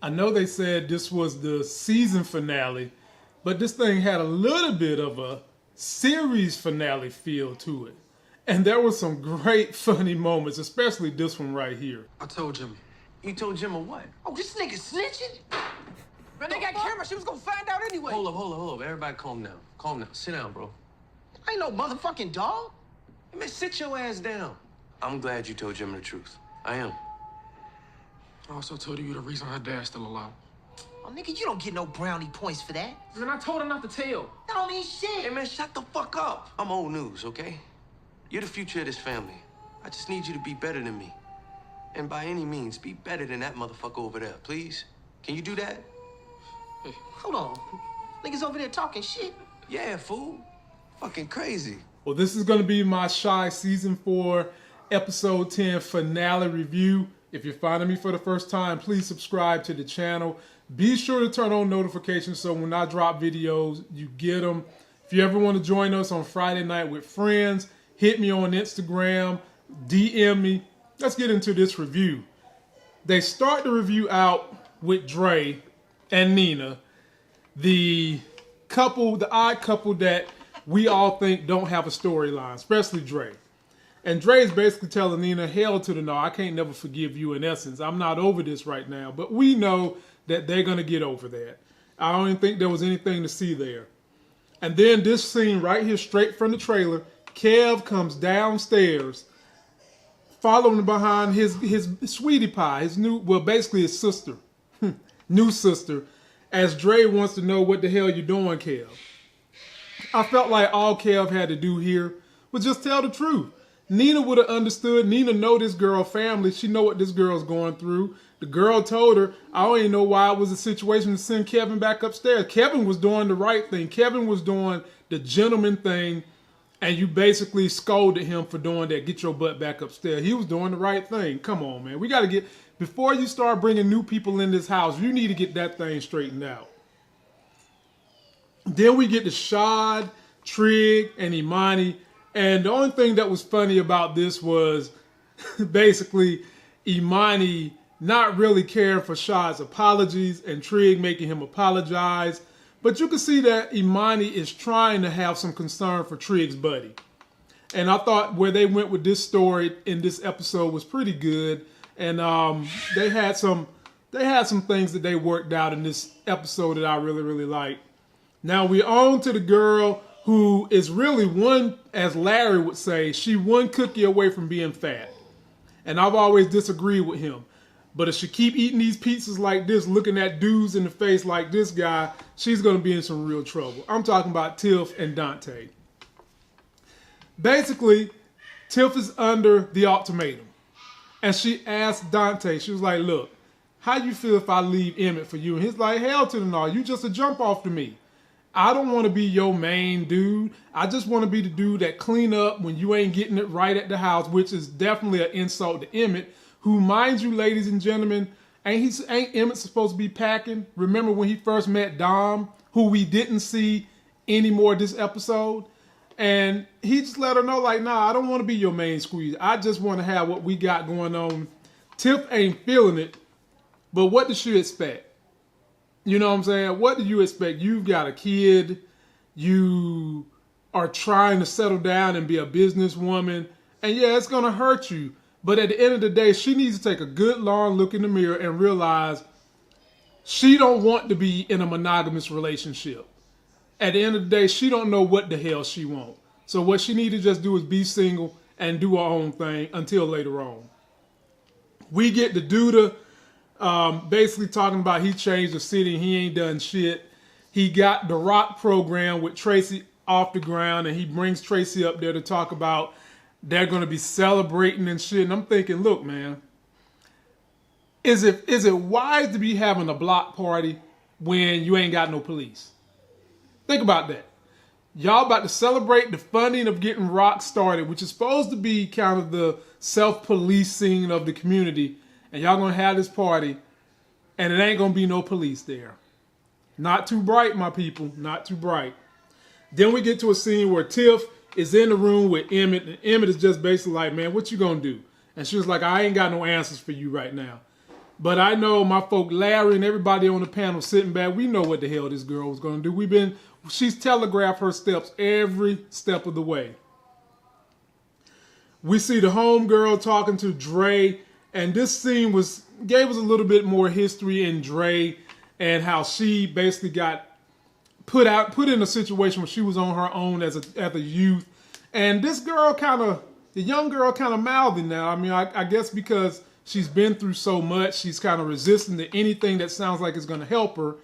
I know they said this was the season finale, but this thing had a little bit of a series finale feel to it. And there were some great funny moments, especially this one right here. I told Jim. You told Jim what? Oh, this nigga snitching? Man, they got cameras. She was gonna find out anyway. Hold up. Everybody calm down. Calm down. Sit down, bro. I ain't no motherfucking dog. Hey, man, sit your ass down. I'm glad you told Jim the truth. I am. I also told you the reason her dad's still alive. Oh, nigga, you don't get no brownie points for that. Man, I told her not to tell. That don't mean shit. Hey, man, shut the fuck up. I'm old news, okay? You're the future of this family. I just need you to be better than me. And by any means, be better than that motherfucker over there, please. Can you do that? Hey, hold on. Niggas over there talking shit. Yeah, fool. Fucking crazy. Well, this is going to be my Shy Season 4, Episode 10 finale review. If you're finding me for the first time, please subscribe to the channel. Be sure to turn on notifications so when I drop videos, you get them. If you ever want to join us on Friday night with friends, hit me on Instagram, DM me. Let's get into this review. They start the review out with Dre and Nina, the couple, the odd couple that we all think don't have a storyline, especially Dre. And Dre is basically telling Nina, hell to the no, I can't never forgive you in essence. I'm not over this right now. But we know that they're going to get over that. I don't even think there was anything to see there. And then this scene right here, straight from the trailer, Kev comes downstairs, following behind his sweetie pie, his new, well, basically his sister, new sister, as Dre wants to know what the hell you're doing, Kev. I felt like all Kev had to do here was just tell the truth. Nina would have understood. Nina know this girl family. She know what this girl's going through. The girl told her, I don't even know why it was a situation to send Kevin back upstairs. Kevin was doing the right thing. Kevin was doing the gentleman thing, and you basically scolded him for doing that. Get your butt back upstairs. He was doing the right thing. Come on, man. We got to get, before you start bringing new people in this house, you need to get that thing straightened out. Then we get to Shad, Trig, and Imani. And the only thing that was funny about this was basically Imani not really caring for Shad's apologies and Trig making him apologize. But you can see that Imani is trying to have some concern for Trig's buddy. And I thought where they went with this story in this episode was pretty good. And they had some things that they worked out in this episode that I really, really liked. Now we're on to the girl who is really one, as Larry would say, she one cookie away from being fat. And I've always disagreed with him. But if she keep eating these pizzas like this, looking at dudes in the face like this guy, she's going to be in some real trouble. I'm talking about Tiff and Dante. Basically, Tiff is under the ultimatum. And she asked Dante, she was like, look, how you feel if I leave Emmett for you? And he's like, hell to the no, you just a jump off to me. I don't want to be your main dude. I just want to be the dude that clean up when you ain't getting it right at the house, which is definitely an insult to Emmett, who, mind you, ladies and gentlemen, ain't Emmett supposed to be packing? Remember when he first met Dom, who we didn't see anymore this episode? And he just let her know, like, nah, I don't want to be your main squeeze. I just want to have what we got going on. Tiff ain't feeling it, but what does she expect? You know what I'm saying? What do you expect? You've got a kid. You are trying to settle down and be a businesswoman. And yeah, it's going to hurt you. But at the end of the day, she needs to take a good long look in the mirror and realize she don't want to be in a monogamous relationship. At the end of the day, she don't know what the hell she wants. So what she need to just do is be single and do her own thing until later on. We get the Douda. Basically talking about he changed the city and he ain't done shit. He got the Rock program with Tracy off the ground and he brings Tracy up there to talk about they're going to be celebrating and shit. And I'm thinking, look, man, is it wise to be having a block party when you ain't got no police? Think about that. Y'all about to celebrate the funding of getting Rock started, which is supposed to be kind of the self-policing of the community. And y'all gonna have this party, and it ain't gonna be no police there. Not too bright, my people. Not too bright. Then we get to a scene where Tiff is in the room with Emmett, and Emmett is just basically like, man, what you gonna do? And she was like, I ain't got no answers for you right now. But I know my folk Larry and everybody on the panel sitting back, we know what the hell this girl was going to do. She's telegraphed her steps every step of the way. We see the homegirl talking to Dre, and this scene gave us a little bit more history in Dre and how she basically got put in a situation where she was on her own as a youth. And this girl the young girl kind of mouthy now. I mean, I guess because she's been through so much, she's kind of resistant to anything that sounds like it's going to help her.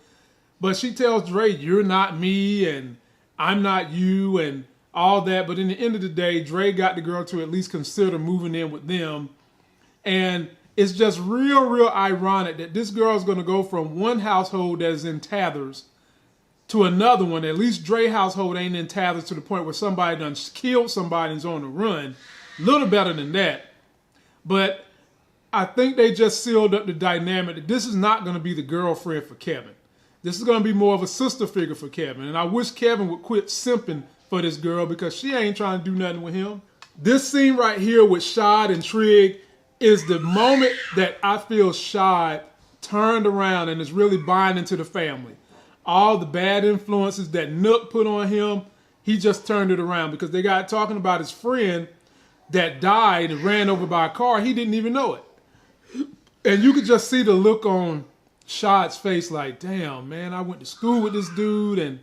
But she tells Dre, you're not me, and I'm not you, and all that. But in the end of the day, Dre got the girl to at least consider moving in with them. And it's just real ironic that this girl is going to go from one household that is in tatters to another one. At least Dre household ain't in tatters to the point where somebody done killed somebody and's on the run. A little better than that. But I think they just sealed up the dynamic that this is not going to be the girlfriend for Kevin. This is going to be more of a sister figure for Kevin. And I wish Kevin would quit simping for this girl because she ain't trying to do nothing with him. This scene right here with Shad and Trigg is the moment that I feel Shad turned around and is really binding to the family. All the bad influences that Nook put on him, he just turned it around because they got talking about his friend that died and ran over by a car. He didn't even know it. And you could just see the look on Shad's face like, damn, man, I went to school with this dude. And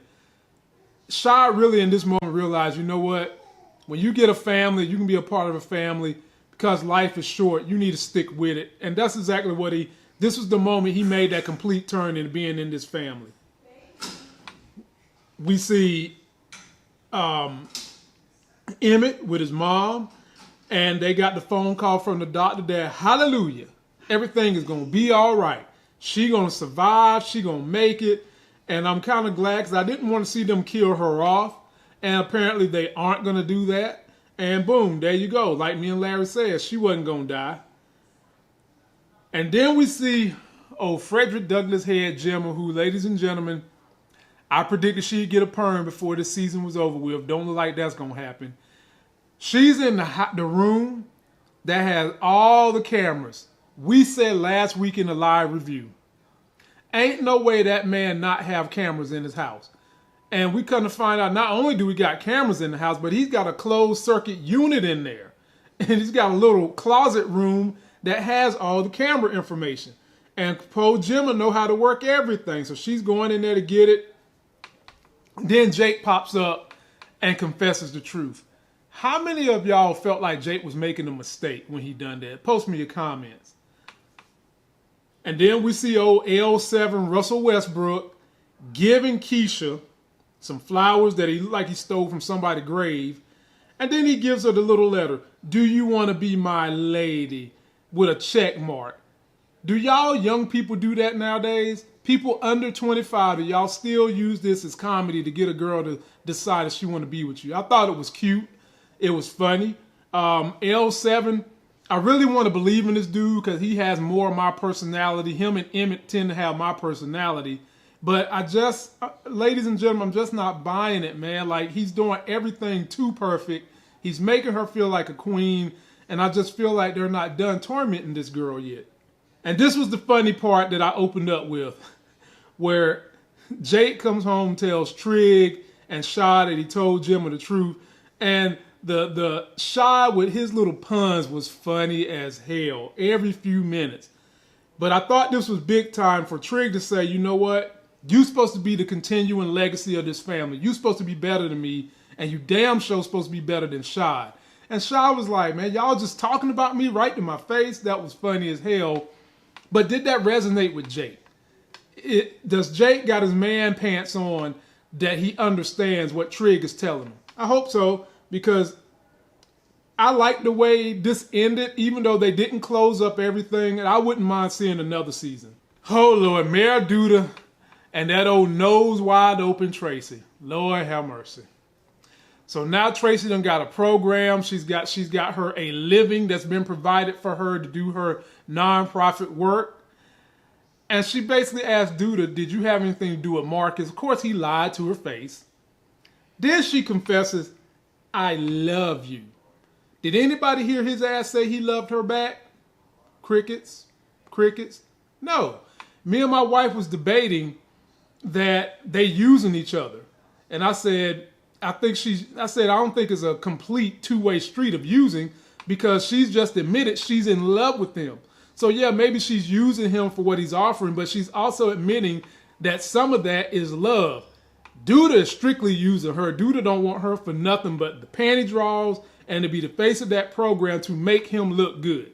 Shad really in this moment realized, you know what? When you get a family, you can be a part of a family because life is short. You need to stick with it. And that's exactly what this was the moment he made that complete turn into being in this family. We see Emmett with his mom, and they got the phone call from the doctor that, hallelujah, everything is going to be all right. She going to survive. She going to make it. And I'm kind of glad because I didn't want to see them kill her off. And apparently they aren't going to do that. And boom, there you go. Like me and Larry said, she wasn't going to die. And then we see Frederick Douglass Head Gemma, who, ladies and gentlemen, I predicted she'd get a perm before this season was over with. Don't look like that's going to happen. She's in the room that has all the cameras. We said last week in the live review, ain't no way that man not have cameras in his house. And we come to find out not only do we got cameras in the house, but he's got a closed circuit unit in there. And he's got a little closet room that has all the camera information. And poor Gemma know how to work everything. So she's going in there to get it. Then Jake pops up and confesses the truth. How many of y'all felt like Jake was making a mistake when he done that? Post me your comments. And then we see old L7 Russell Westbrook giving Keisha some flowers that he looked like he stole from somebody's grave. And then he gives her the little letter. Do you want to be my lady? With a check mark. Do y'all young people do that nowadays? People under 25, do y'all still use this as comedy to get a girl to decide if she want to be with you? I thought it was cute. It was funny. L7, I really want to believe in this dude because he has more of my personality. Him and Emmett tend to have my personality. But ladies and gentlemen, I'm just not buying it, man. Like, he's doing everything too perfect. He's making her feel like a queen. And I just feel like they're not done tormenting this girl yet. And this was the funny part that I opened up with, where Jake comes home, tells Trigg and Shad that he told Gemma the truth. And the Shad with his little puns was funny as hell every few minutes. But I thought this was big time for Trigg to say, you know what? You're supposed to be the continuing legacy of this family. You're supposed to be better than me. And you damn sure supposed to be better than Shad. And Shad was like, man, y'all just talking about me right to my face. That was funny as hell. But did that resonate with Jake? Does Jake got his man pants on that he understands what Trigg is telling him? I hope so, because I like the way this ended, even though they didn't close up everything, and I wouldn't mind seeing another season. Oh, Lord, Mayor Douda and that old nose wide open Tracy. Lord have mercy. So now Tracy done got a program. She's got her a living that's been provided for her to do her nonprofit work. And she basically asked Douda, did you have anything to do with Marcus? Of course, he lied to her face. Then she confesses, I love you. Did anybody hear his ass say he loved her back? Crickets. Crickets. No. Me and my wife was debating that they using each other. And I said, I don't think it's a complete two-way street of using, because she's just admitted she's in love with him. So yeah, maybe she's using him for what he's offering, but she's also admitting that some of that is love. Douda is strictly using her. Douda don't want her for nothing but the panty draws and to be the face of that program to make him look good.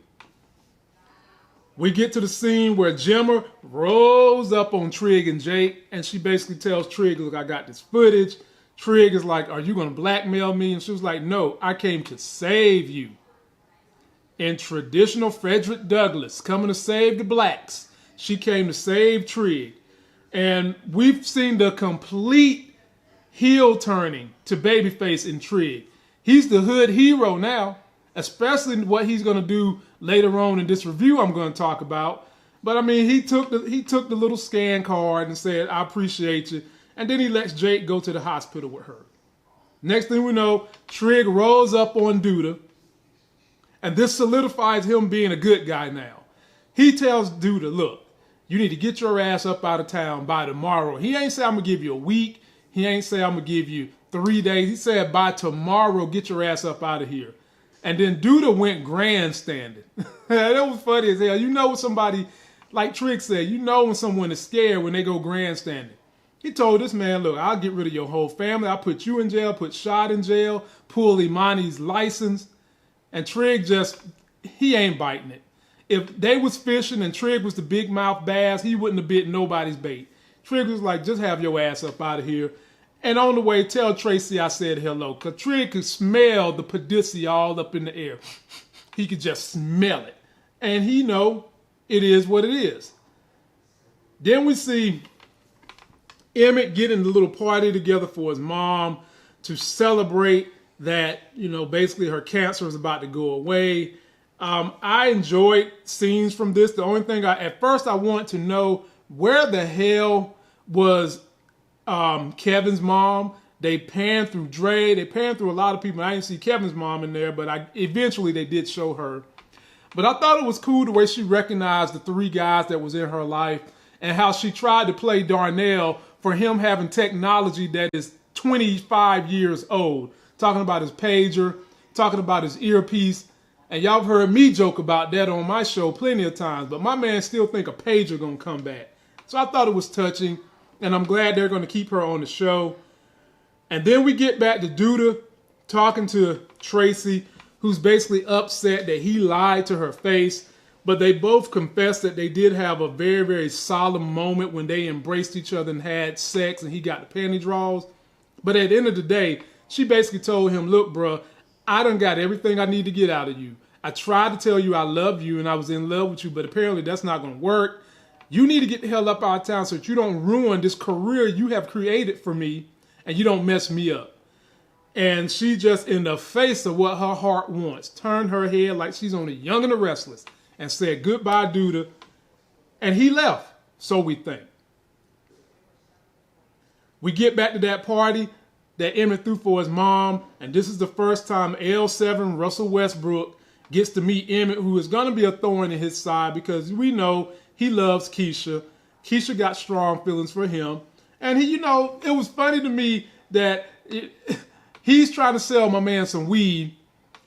We get to the scene where Gemma rolls up on Trig and Jake, and she basically tells Trig, look, I got this footage. Trig is like, are you going to blackmail me? And she was like, no, I came to save you. In traditional Frederick Douglass, coming to save the blacks, she came to save Trig. And we've seen the complete heel turning to babyface in Trig. He's the hood hero now, especially what he's going to do later on in this review I'm going to talk about. But I mean, he took the little scan card and said, I appreciate you. And then he lets Jake go to the hospital with her. Next thing we know, Trig rolls up on Douda. And this solidifies him being a good guy now. He tells Douda, look, you need to get your ass up out of town by tomorrow. He ain't say I'm going to give you a week. He ain't say I'm going to give you 3 days. He said by tomorrow, get your ass up out of here. And then Douda went grandstanding. That was funny as hell. You know when somebody, like Trig said, you know when someone is scared when they go grandstanding. He told this man, look, I'll get rid of your whole family. I'll put you in jail, put Shad in jail, pull Imani's license. And Trig he ain't biting it. If they was fishing and Trig was the big mouth bass, he wouldn't have bit nobody's bait. Trig was like, just have your ass up out of here. And on the way, tell Tracy I said hello. Because Trig could smell the pussy all up in the air. He could just smell it. And he know it is what it is. Then we see Emmett getting the little party together for his mom to celebrate that, you know, basically her cancer is about to go away. I enjoyed scenes from this. The only thing at first I wanted to know, where the hell was Kevin's mom? They panned through Dre. They panned through a lot of people. I didn't see Kevin's mom in there, but eventually they did show her. But I thought it was cool the way she recognized the 3 guys that was in her life and how she tried to play Darnell for him having technology that is 25 years old. Talking about his pager, talking about his earpiece. And y'all have heard me joke about that on my show plenty of times. But my man still think a pager gonna come back. So I thought it was touching. And I'm glad they're gonna keep her on the show. And then we get back to Douda talking to Tracy, who's basically upset that he lied to her face. But they both confessed that they did have a very, very solemn moment when they embraced each other and had sex and he got the panty draws. But at the end of the day, she basically told him, look, bro, I done got everything I need to get out of you. I tried to tell you I love you and I was in love with you, but apparently that's not going to work. You need to get the hell up out of town so that you don't ruin this career you have created for me and you don't mess me up. And she just, in the face of what her heart wants, turned her head like she's on the Young and the Restless and said goodbye, Douda. And he left, so we think. We get back to that party that Emmett threw for his mom, and this is the first time L7 Russell Westbrook gets to meet Emmett, who is going to be a thorn in his side because we know he loves Keisha. Keisha got strong feelings for him. And he, you know, it was funny to me that he's trying to sell my man some weed,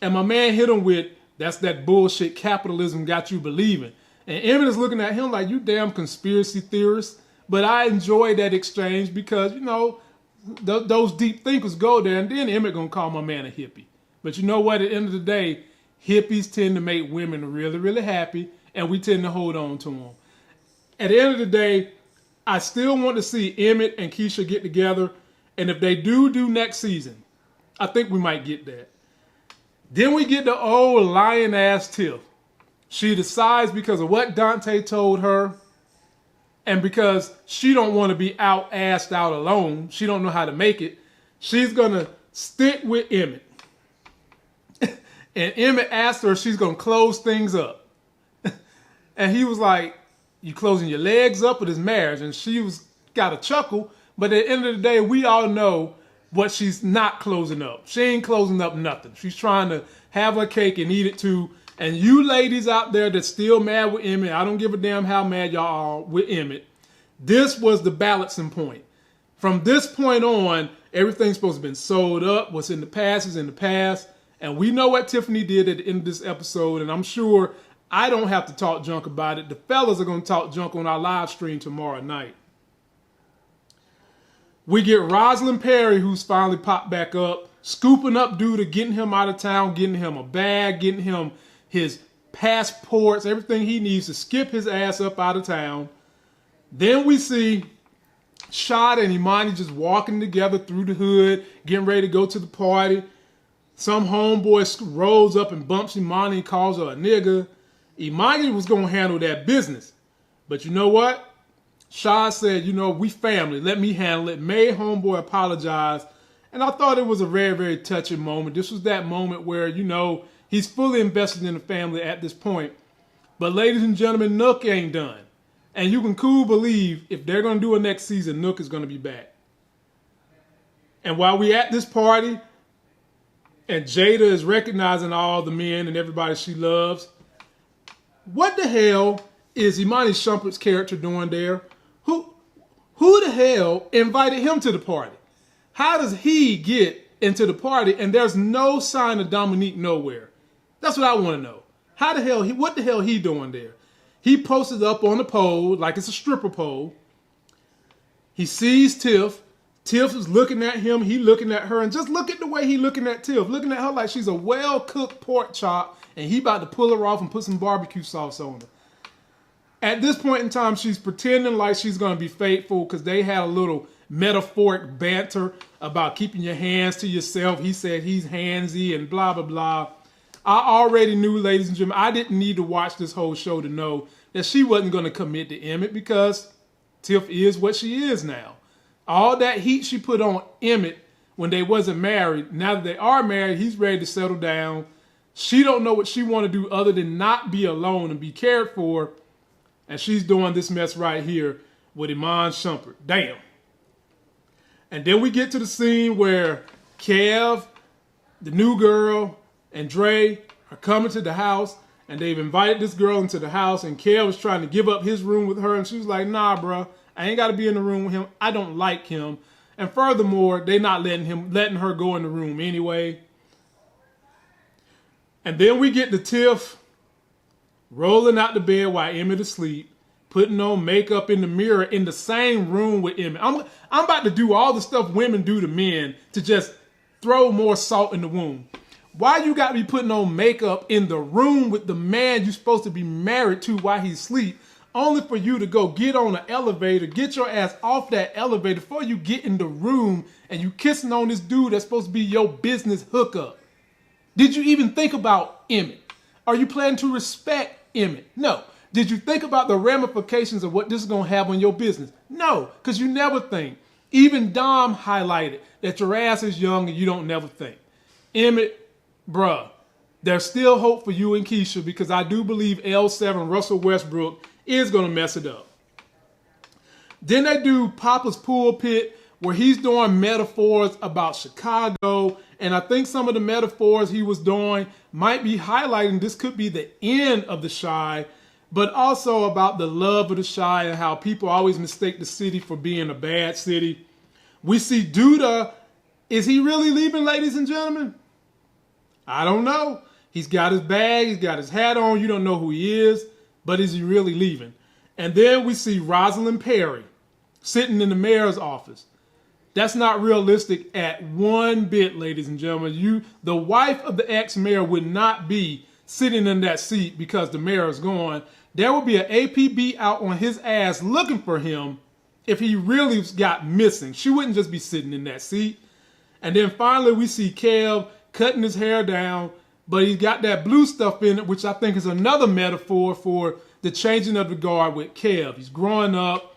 and my man hit him with, that's that bullshit capitalism got you believing. And Emmett is looking at him like, you damn conspiracy theorist. But I enjoyed that exchange because, you know, those deep thinkers go there, and then Emmett gonna call my man a hippie. But you know what? At the end of the day, hippies tend to make women really, really happy, and we tend to hold on to them. At the end of the day, I still want to see Emmett and Keisha get together, and if they do next season, I think we might get that. Then we get the old lion-ass Tiff. She decides because of what Dante told her, and because she don't want to be out-assed out alone, she don't know how to make it, she's going to stick with Emmett. And Emmett asked her if she's going to close things up. And he was like, you closing your legs up with his marriage? And she got a chuckle, but at the end of the day, we all know what she's not closing up. She ain't closing up nothing. She's trying to have her cake and eat it too. And you ladies out there that's still mad with Emmett, I don't give a damn how mad y'all are with Emmett. This was the balancing point. From this point on, everything's supposed to have been sold up. What's in the past is in the past. And we know what Tiffany did at the end of this episode. And I'm sure I don't have to talk junk about it. The fellas are going to talk junk on our live stream tomorrow night. We get Rosalind Perry, who's finally popped back up, scooping up Douda, getting him out of town, getting him a bag, getting him his passports, everything he needs to skip his ass up out of town. Then we see Shad and Imani just walking together through the hood, getting ready to go to the party. Some homeboy rolls up and bumps Imani and calls her a nigga. Imani was going to handle that business. But you know what? Shad said, you know, we family. Let me handle it. Made homeboy apologize. And I thought it was a very, very touching moment. This was that moment where, you know, he's fully invested in the family at this point. But ladies and gentlemen, Nook ain't done. And you can cool believe if they're going to do a next season, Nook is going to be back. And while we at this party, and Jada is recognizing all the men and everybody she loves, what the hell is Imani Shumpert's character doing there? Who the hell invited him to the party? How does he get into the party and there's no sign of Dominique nowhere? That's what I want to know. What the hell he doing there? He posted up on the pole like it's a stripper pole. He sees Tiff. Tiff is looking at him. He looking at her. And just look at the way he looking at Tiff. Looking at her like she's a well-cooked pork chop. And he about to pull her off and put some barbecue sauce on her. At this point in time, she's pretending like she's going to be faithful because they had a little metaphoric banter about keeping your hands to yourself. He said he's handsy and blah, blah, blah. I already knew, ladies and gentlemen, I didn't need to watch this whole show to know that she wasn't going to commit to Emmett because Tiff is what she is now. All that heat she put on Emmett when they wasn't married, now that they are married, he's ready to settle down. She don't know what she want to do other than not be alone and be cared for. And she's doing this mess right here with Iman Shumpert. Damn. And then we get to the scene where Kev, the new girl, and Dre are coming to the house. And they've invited this girl into the house. And Kev was trying to give up his room with her. And she was like, nah, bro. I ain't got to be in the room with him. I don't like him. And furthermore, they not letting her go in the room anyway. And then we get the Tiff rolling out the bed while Emmett is asleep, putting on makeup in the mirror in the same room with Emmett. I'm about to do all the stuff women do to men to just throw more salt in the wound. Why you got to be putting on makeup in the room with the man you're supposed to be married to while he's asleep, only for you to go get on an elevator, get your ass off that elevator before you get in the room and you kissing on this dude that's supposed to be your business hookup? Did you even think about Emmett? Are you planning to respect Emmett? No. Did you think about the ramifications of what this is going to have on your business? No, because you never think. Even Dom highlighted that your ass is young and you don't never think. Emmett, bruh, there's still hope for you and Keisha because I do believe L7 Russell Westbrook is going to mess it up. Then they do Papa's pulpit where he's doing metaphors about Chicago. And I think some of the metaphors he was doing might be highlighting this could be the end of the Chi, but also about the love of the Chi and how people always mistake the city for being a bad city. We see Douda. Is he really leaving, ladies and gentlemen? I don't know. He's got his bag. He's got his hat on. You don't know who he is, but is he really leaving? And then we see Rosalind Perry sitting in the mayor's office. That's not realistic at one bit, ladies and gentlemen. The wife of the ex-mayor would not be sitting in that seat because the mayor is gone. There will be an APB out on his ass looking for him if he really got missing. She wouldn't just be sitting in that seat. And then finally we see Kev cutting his hair down, but he's got that blue stuff in it, which I think is another metaphor for the changing of the guard with Kev. He's growing up.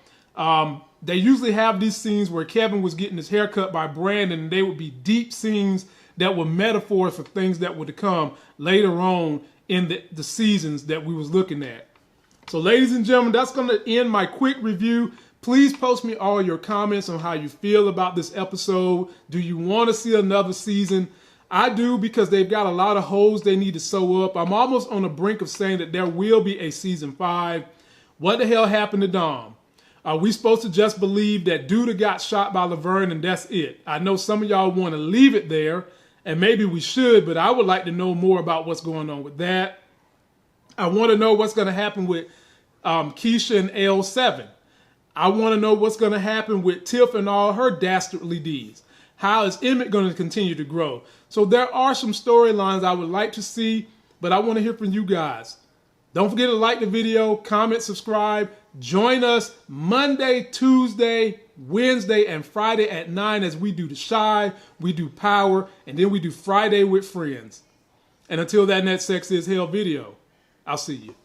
They usually have these scenes where Kevin was getting his hair cut by Brandon, and they would be deep scenes that were metaphors for things that would to come later on in the seasons that we was looking at. So ladies and gentlemen, that's going to end my quick review. Please post me all your comments on how you feel about this episode. Do you want to see another season? I do, because they've got a lot of holes they need to sew up. I'm almost on the brink of saying that there will be a season 5. What the hell happened to Dom? Are we supposed to just believe that Douda got shot by Laverne and that's it? I know some of y'all want to leave it there, and maybe we should, but I would like to know more about what's going on with that. I want to know what's going to happen with Keisha and L7. I want to know what's going to happen with Tiff and all her dastardly deeds. How is Emmett going to continue to grow? So there are some storylines I would like to see, but I want to hear from you guys. Don't forget to like the video, comment, subscribe. Join us Monday, Tuesday, Wednesday, and Friday at 9 as we do The Shy, we do Power, and then we do Friday with Friends. And until that next Sex is Hell video, I'll see you.